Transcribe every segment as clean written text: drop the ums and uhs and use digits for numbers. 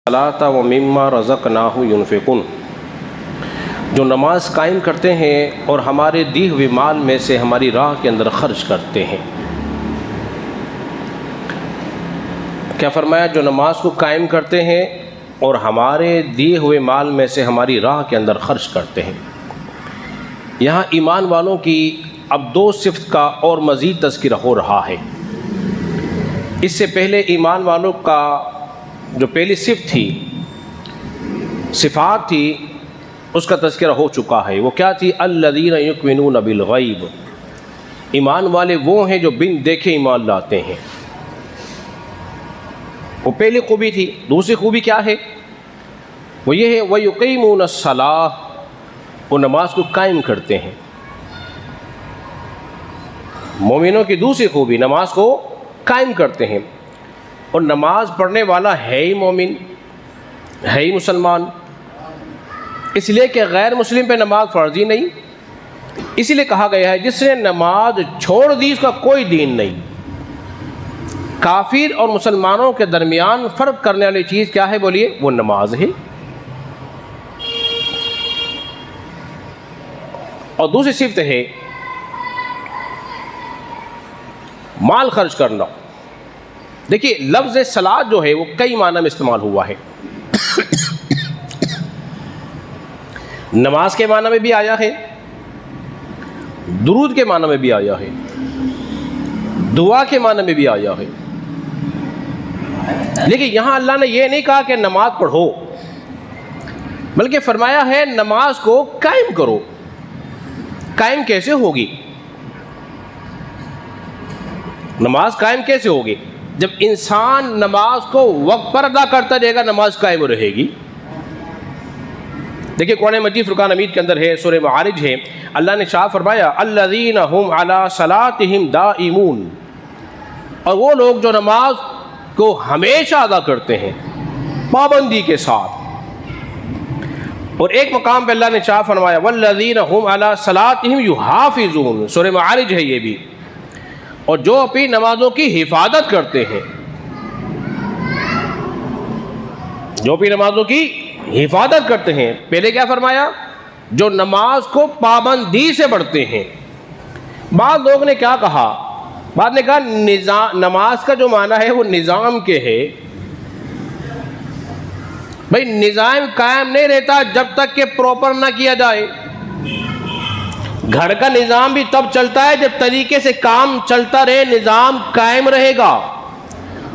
الصلاۃ ومما رزقناہم ينفقون، جو نماز قائم کرتے ہیں اور ہمارے دی ہوئے مال میں سے ہماری راہ کے اندر خرچ کرتے ہیں۔ کیا فرمایا؟ جو نماز کو قائم کرتے ہیں اور ہمارے دیے ہوئے مال میں سے ہماری راہ کے اندر خرچ کرتے ہیں۔ یہاں ایمان والوں کی اب دو صفت کا اور مزید تذکرہ ہو رہا ہے۔ اس سے پہلے ایمان والوں کا جو پہلی صفت تھی، صفات تھی، اس کا تذکرہ ہو چکا ہے۔ وہ کیا تھی؟ الذین یؤمنون بالغیب، ایمان والے وہ ہیں جو بن دیکھے ایمان لاتے ہیں۔ وہ پہلی خوبی تھی۔ دوسری خوبی کیا ہے؟ وہ یہ ہے وَيُقِيمُونَ الصَّلَاةَ، وہ نماز کو قائم کرتے ہیں۔ مومنوں کی دوسری خوبی نماز کو قائم کرتے ہیں، اور نماز پڑھنے والا ہے ہی مومن، ہے ہی مسلمان، اس لیے کہ غیر مسلم پہ نماز فرض ہی نہیں۔ اسی لیے کہا گیا ہے جس نے نماز چھوڑ دی اس کا کوئی دین نہیں۔ کافر اور مسلمانوں کے درمیان فرق کرنے والی چیز کیا ہے؟ بولیے، وہ نماز ہے۔ اور دوسری صفت ہے مال خرچ کرنا۔ دیکھیے لفظ صلاۃ جو ہے وہ کئی معنی میں استعمال ہوا ہے۔ نماز کے معنی میں بھی آیا ہے، درود کے معنی میں بھی آیا ہے، دعا کے معنی میں بھی آیا ہے۔ لیکن یہاں اللہ نے یہ نہیں کہا کہ نماز پڑھو، بلکہ فرمایا ہے نماز کو قائم کرو۔ قائم کیسے ہوگی؟ نماز قائم کیسے ہوگی؟ جب انسان نماز کو وقت پر ادا کرتا رہے گا، نماز قائم رہے گی۔ دیکھیے قرآن مجید فرقان حمید کے اندر ہے، سورہ معارج ہے، اللہ نے شاہ فرمایا الذین هم علی صلاتہم دائمون، اور وہ لوگ جو نماز کو ہمیشہ ادا کرتے ہیں پابندی کے ساتھ۔ اور ایک مقام پہ اللہ نے شاہ فرمایا والذین هم علی صلاتہم یحافظون، سورہ معارج ہے یہ بھی، اور جو اپنی نمازوں کی حفاظت کرتے ہیں، جو اپنی نمازوں کی حفاظت کرتے ہیں۔ پہلے کیا فرمایا؟ جو نماز کو پابندی سے پڑھتے ہیں۔ بعض لوگ نے کیا کہا؟ بعد نے کہا نماز کا جو معنی ہے وہ نظام کے ہے۔ بھئی نظام قائم نہیں رہتا جب تک کہ پراپر نہ کیا جائے۔ گھر کا نظام بھی تب چلتا ہے جب طریقے سے کام چلتا رہے، نظام قائم رہے گا۔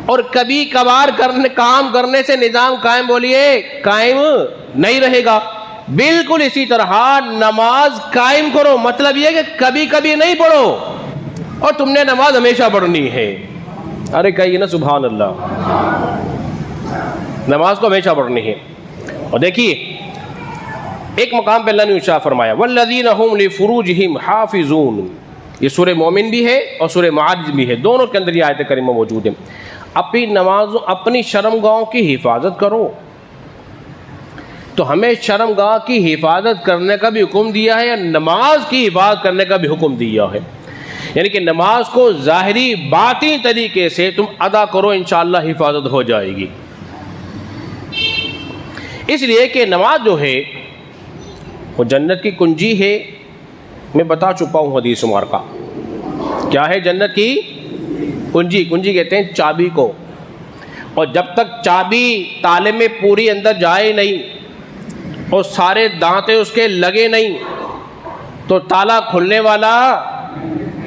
اور کبھی کبھار کام کرنے سے نظام قائم بولیے قائم نہیں رہے گا۔ بالکل اسی طرح نماز قائم کرو، مطلب یہ کہ کبھی کبھی نہیں پڑھو، اور تم نے نماز ہمیشہ پڑھنی ہے۔ ارے کہیے نا سبحان اللہ، نماز کو ہمیشہ پڑھنی ہے۔ اور دیکھیے ایک مقام پہ اللہ نے ارشاد فرمایا والذین هم لفروجہم حافظون، یہ سورہ مومن بھی ہے اور سورہ معارج بھی ہے، دونوں کے اندر یہ آیت کریمہ موجود ہے۔ اپنی نمازوں، اپنی شرمگاہوں کی حفاظت کرو۔ تو ہمیں شرمگاہ کی حفاظت کرنے کا بھی حکم دیا ہے، یا نماز کی حفاظت کرنے کا بھی حکم دیا ہے۔ یعنی کہ نماز کو ظاہری باطنی طریقے سے تم ادا کرو، انشاءاللہ حفاظت ہو جائے گی۔ اس لیے کہ نماز جو ہے وہ جنت کی کنجی ہے۔ میں بتا چکا ہوں حدیث مبارکہ کیا ہے جنت کی کنجی۔ کنجی کہتے ہیں چابی کو، اور جب تک چابی تالے میں پوری اندر جائے نہیں اور سارے دانتے اس کے لگے نہیں تو تالا کھلنے والا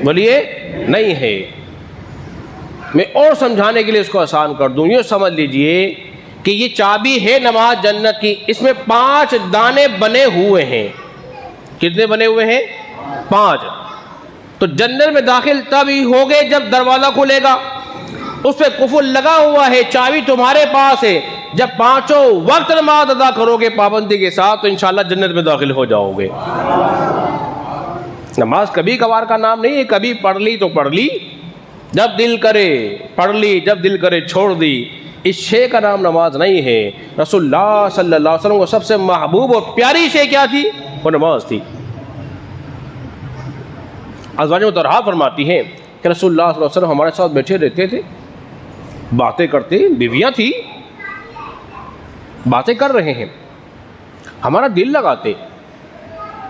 بولیے نہیں ہے۔ میں اور سمجھانے کے لیے اس کو آسان کر دوں، یہ سمجھ لیجئے کہ یہ چابی ہے نماز جنت کی، اس میں 5 دانے بنے ہوئے ہیں۔ کتنے بنے ہوئے ہیں؟ 5۔ تو جنت میں داخل تب ہی ہوگے جب دروازہ کھلے گا، اس پہ قفل لگا ہوا ہے، چابی تمہارے پاس ہے۔ جب 5 وقت نماز ادا کرو گے پابندی کے ساتھ تو انشاءاللہ جنت میں داخل ہو جاؤ گے۔ نماز کبھی کبھار کا نام نہیں ہے، کبھی پڑھ لی تو پڑھ لی، جب دل کرے پڑھ لی، جب دل کرے چھوڑ دی۔ اس شے کا نام نماز نہیں ہے۔ رسول اللہ صلی اللہ علیہ وسلم کو سب سے محبوب اور پیاری شے کیا تھی؟ وہ نماز تھی۔ ازواج مطہرات فرماتی ہیں کہ رسول اللہ صلی اللہ علیہ وسلم ہمارے ساتھ بیٹھے رہتے تھے، باتیں کرتے، بیویاں تھی، باتیں کر رہے ہیں، ہمارا دل لگاتے،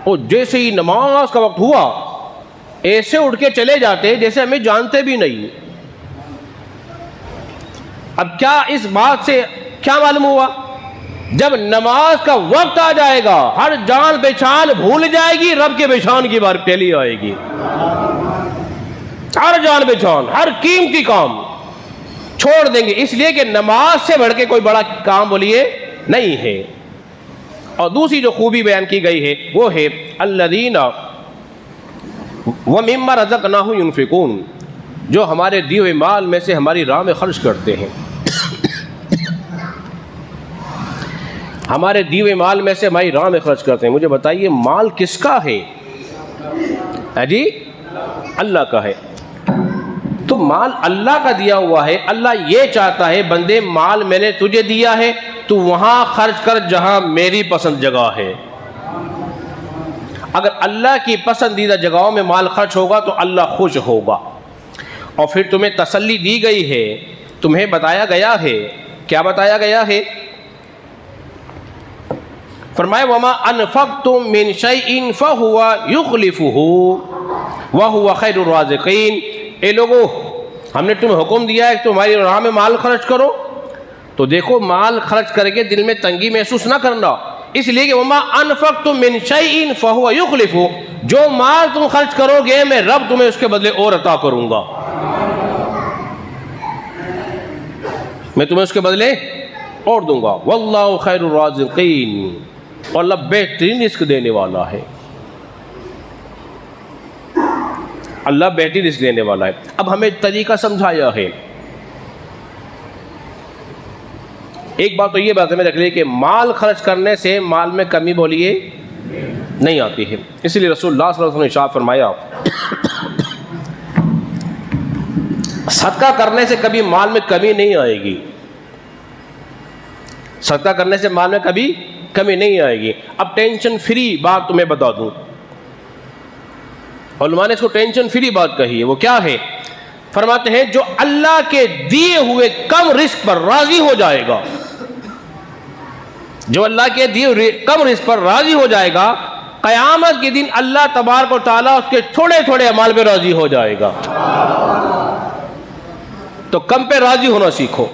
اور جیسے ہی نماز کا وقت ہوا ایسے اٹھ کے چلے جاتے جیسے ہمیں جانتے بھی نہیں۔ اب کیا اس بات سے کیا معلوم ہوا؟ جب نماز کا وقت آ جائے گا ہر جان پہچان بھول جائے گی، رب کے پہچان کی بار پہلی آئے گی۔ ہر جان پہچان، ہر قیمتی کام چھوڑ دیں گے، اس لیے کہ نماز سے بڑھ کے کوئی بڑا کام بولیے نہیں ہے۔ اور دوسری جو خوبی بیان کی گئی ہے وہ ہے الذین ومما رزقناہم ینفقون، جو ہمارے دیے ہوئے مال میں سے ہماری راہ میں خرچ کرتے ہیں۔ ہمارے دیے ہوئے مال میں سے ہماری راہ میں خرچ کرتے ہیں۔ مجھے بتائیے مال کس کا ہے؟ جی اللہ کا ہے۔ تو مال اللہ کا دیا ہوا ہے، اللہ یہ چاہتا ہے بندے مال میں نے تجھے دیا ہے تو وہاں خرچ کر جہاں میری پسند جگہ ہے۔ اگر اللہ کی پسندیدہ جگہوں میں مال خرچ ہوگا تو اللہ خوش ہوگا۔ اور پھر تمہیں تسلی دی گئی ہے، تمہیں بتایا گیا ہے، کیا بتایا گیا ہے؟ فرمایا وما انفقتم من شیء فہو یخلفہ وہو خیر الرازقین۔ اے لوگو، ہم نے تمہیں حکم دیا ہے کہ تمہاری راہ میں مال خرچ کرو، تو دیکھو مال خرچ کر کے دل میں تنگی محسوس نہ کرنا، اس لیے کہ وما انفقتم من شیء فہو یخلفہ، جو مال تم خرچ کرو گے میں رب تمہیں اس کے بدلے اور عطا کروں گا، میں تمہیں اس کے بدلے اور دوں گا۔ واللہ خیر الرازقین، اور اللہ بہترین رزق دینے والا ہے، اللہ بہترین رزق دینے والا ہے۔ اب ہمیں طریقہ سمجھایا ہے۔ ایک بات تو یہ بات ہمیں رکھ لی کہ مال خرچ کرنے سے مال میں کمی بولیے نہیں آتی ہے، اس لیے رسول اللہ صلی اللہ علیہ وسلم نے ارشاد فرمایا صدقہ کرنے سے کبھی مال میں کمی نہیں آئے گی، صدقہ کرنے سے مال میں کبھی کمی نہیں آئے گی۔ اب ٹینشن فری بات تمہیں بتا دوں، علماء نے اس کو ٹینشن فری بات کہی ہے، وہ کیا ہے؟ فرماتے ہیں جو اللہ کے دیے ہوئے کم رزق پر راضی ہو جائے گا، جو اللہ کے دیے ہوئے کم رزق پر راضی ہو جائے گا، قیامت کے دن اللہ تبارک و تعالیٰ اس کے تھوڑے تھوڑے اعمال پہ راضی ہو جائے گا۔ تو کم پہ راضی ہونا سیکھو،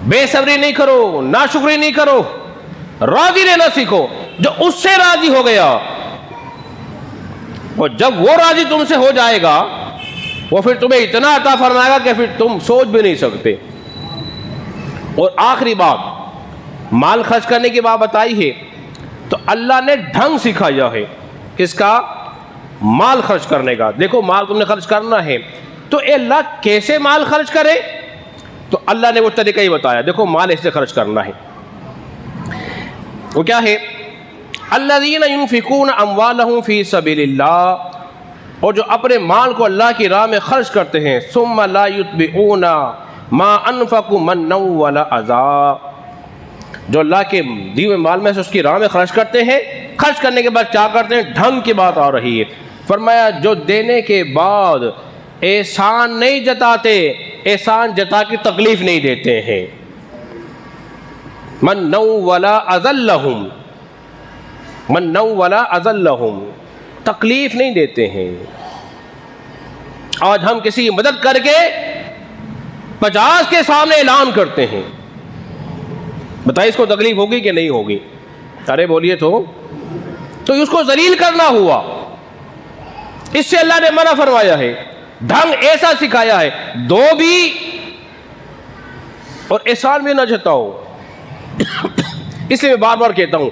بے صبری نہیں کرو، ناشکری نہیں کرو، راضی رہنا سیکھو۔ جو اس سے راضی ہو گیا، اور جب وہ راضی تم سے ہو جائے گا وہ پھر تمہیں اتنا عطا فرمائے گا کہ پھر تم سوچ بھی نہیں سکتے۔ اور آخری بات، مال خرچ کرنے کی بات بتائی ہے تو اللہ نے ڈھنگ سکھایا ہے کس کا؟ مال خرچ کرنے کا۔ دیکھو مال تم نے خرچ کرنا ہے تو اے اللہ کیسے مال خرچ کرے؟ تو اللہ نے وہ طریقہ ہی بتایا، دیکھو مال ایسے خرچ کرنا ہے۔ وہ کیا ہے؟ الذین ینفقون اموالہم فی سبیل اللہ، اور جو اپنے مال کو اللہ کی راہ میں خرچ کرتے ہیں، ثم لا یتبعون ما انفقوا منا ولا اذى، جو اللہ کے دیے ہوئے مال میں سے اس کی راہ میں خرچ کرتے ہیں، خرچ کرنے کے بعد کیا کرتے ہیں؟ ڈھنگ کی بات آ رہی ہے۔ فرمایا جو دینے کے بعد احسان نہیں جتاتے، احسان جتا کے تکلیف نہیں دیتے ہیں، من نو ولا اذلہم، من نو ولا اذلہم، تکلیف نہیں دیتے ہیں۔ آج ہم کسی کی مدد کر کے 50 کے سامنے اعلان کرتے ہیں، بتائیے اس کو تکلیف ہوگی کہ نہیں ہوگی؟ ارے بولیے تو اس کو ذلیل کرنا ہوا، اس سے اللہ نے منع فرمایا ہے، ڈھنگ ایسا سکھایا ہے، دو بھی اور احسان بھی نہ جتاؤ۔ اس لیے میں بار بار کہتا ہوں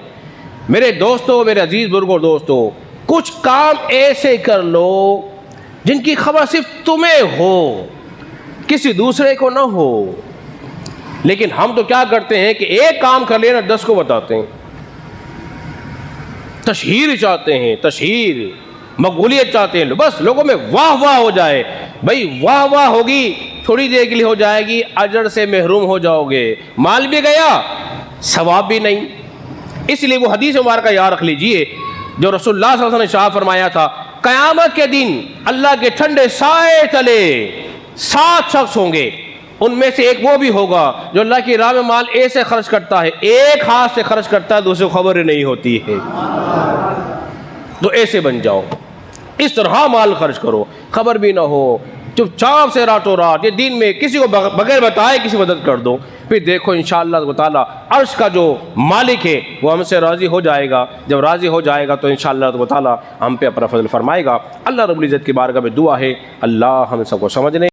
میرے دوستو، میرے عزیز بزرگوں دوستو، کچھ کام ایسے کر لو جن کی خبر صرف تمہیں ہو، کسی دوسرے کو نہ ہو۔ لیکن ہم تو کیا کرتے ہیں کہ ایک کام کر لینا 10 کو بتاتے ہیں، تشہیر چاہتے ہیں، تشہیر، مقبولیت چاہتے ہیں، بس لوگوں میں واہ واہ ہو جائے۔ بھائی واہ واہ ہوگی تھوڑی دیر کے لیے ہو جائے گی، اجر سے محروم ہو جاؤ گے، مال بھی گیا، ثواب بھی نہیں۔ اس لیے وہ حدیث مبارکہ یاد رکھ لیجئے جو رسول اللہ صلی اللہ علیہ وسلم نے ارشاد فرمایا تھا، قیامت کے دن اللہ کے ٹھنڈے سائے تلے 7 شخص ہوں گے، ان میں سے ایک وہ بھی ہوگا جو اللہ کی راہ میں مال ایسے خرچ کرتا ہے، ایک ہاتھ سے خرچ کرتا ہے تو اسے خبر نہیں ہوتی ہے۔ تو ایسے بن جاؤ، اس طرح مال خرچ کرو، خبر بھی نہ ہو، چپ چاپ سے راتوں رات یہ دین میں کسی کو بغیر بتائے کسی مدد کر دو، پھر دیکھو انشاءاللہ تعالیٰ عرش کا جو مالک ہے وہ ہم سے راضی ہو جائے گا۔ جب راضی ہو جائے گا تو انشاءاللہ تعالیٰ ہم پہ اپنا فضل فرمائے گا۔ اللہ رب العزت کی بارگاہ میں دعا ہے اللہ ہم سب کو سمجھنے